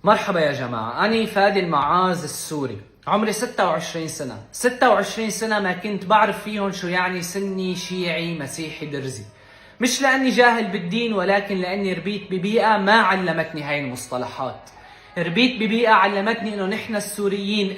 مرحبا يا جماعة، أنا فادي المعاز السوري، عمري 26 سنة. 26 سنة ما كنت بعرف فيهم شو يعني سني شيعي مسيحي درزي. مش لأني جاهل بالدين، ولكن لأني ربيت ببيئة ما علمتني هاي المصطلحات. ربيت ببيئة علمتني إنه نحن السوريين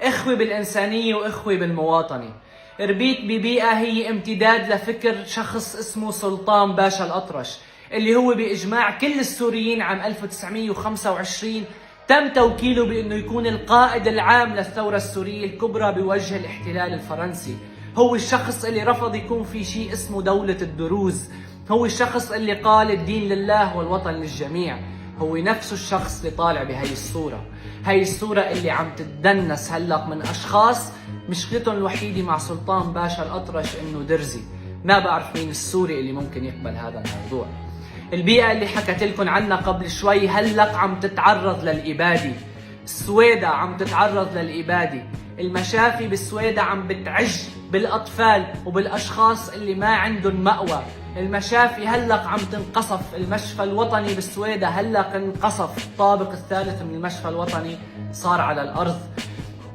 إخوة بالإنسانية وإخوة بالمواطنة. ربيت ببيئة هي امتداد لفكر شخص اسمه سلطان باشا الأطرش، اللي هو بإجماع كل السوريين عام 1925 تم توكيله بأنه يكون القائد العام للثورة السورية الكبرى بوجه الاحتلال الفرنسي. هو الشخص اللي رفض يكون في شيء اسمه دولة الدروز. هو الشخص اللي قال الدين لله والوطن للجميع. هو نفسه الشخص اللي طالع بهي الصورة. هي الصورة اللي عم تتدنس هلق من أشخاص مشكلتهم الوحيدة مع سلطان باشا الأطرش إنه درزي. ما بعرف مين السوري اللي ممكن يقبل هذا الموضوع. البيئة اللي حكت لكم عنها قبل شوي هلق عم تتعرض للإبادة. السويدة عم تتعرض للإبادة. المشافي بالسويدة عم بتعج بالأطفال وبالأشخاص اللي ما عندهم مأوى. المشافي هلق عم تنقصف. المشفى الوطني بالسويدة هلق انقصف. الطابق الثالث من المشفى الوطني صار على الأرض.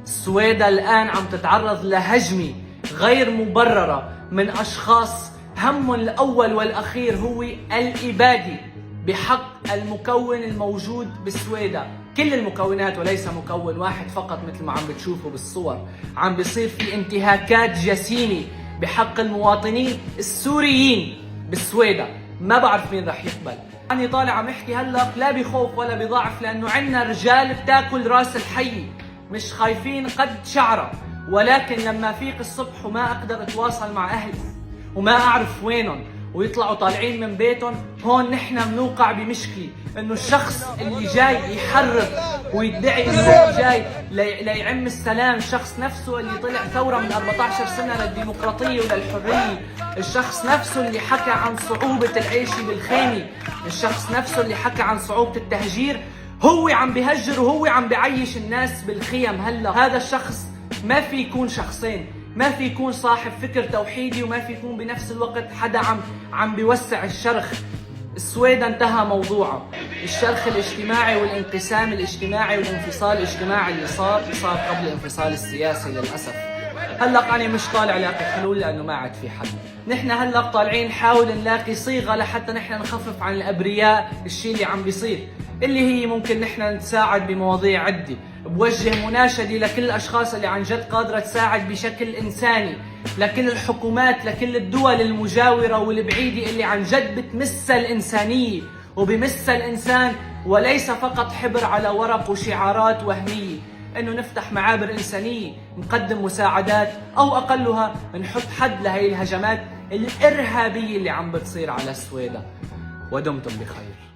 السويدة الآن عم تتعرض لهجمة غير مبررة من أشخاص همهم الأول والأخير هو الإبادة بحق المكون الموجود بالسويدة. كل المكونات وليس مكون واحد فقط مثل ما عم بتشوفوا بالصور. عم بيصير في انتهاكات جسيمة بحق المواطنين السوريين بالسويدة. ما بعرف مين رح يقبل. أنا طالع عم احكي هلا لا بخوف ولا بضعف، لأنه عنا رجال بتاكل راس الحي، مش خايفين قد شعره. ولكن لما فيق الصبح وما أقدر أتواصل مع أهلي وما أعرف وينهم ويطلعوا طالعين من بيتهم، هون نحن بنوقع بمشكلة. إنه الشخص اللي جاي يحرر ويدعي إنه هو جاي ليعم السلام، الشخص نفسه اللي طلع ثورة من 14 سنة للديمقراطية وللحرية، الشخص نفسه اللي حكى عن صعوبة العيش بالخيمة، الشخص نفسه اللي حكى عن صعوبة التهجير، هو عم بيهجر وهو عم بيعيش الناس بالخيم. هلا هذا الشخص ما في يكون شخصين، ما في يكون صاحب فكر توحيدي، وما في يكون بنفس الوقت حدا عم بيوسع الشرخ. السويدة انتهى موضوعها. الشرخ الاجتماعي والانقسام الاجتماعي والانفصال الاجتماعي اللي صار قبل الانفصال السياسي للأسف. هلق أنا مش طالع لاقي حلول لأنه ما عاد في حل. نحن هلق طالعين نحاول نلاقي صيغة لحتى نحن نخفف عن الأبرياء الشيء اللي عم بيصير، اللي هي ممكن نحن نساعد بمواضيع عدة. بوجه مناشدة لكل الأشخاص اللي عن جد قادرة تساعد بشكل إنساني، لكل الحكومات، لكل الدول المجاورة والبعيدة اللي عن جد بتمس الإنسانية وبمس الإنسان، وليس فقط حبر على ورق وشعارات وهمية. إنه نفتح معابر إنسانية، نقدم مساعدات، أو أقلها نحط حد لهي الهجمات الإرهابية اللي عم بتصير على السويدة. ودمتم بخير.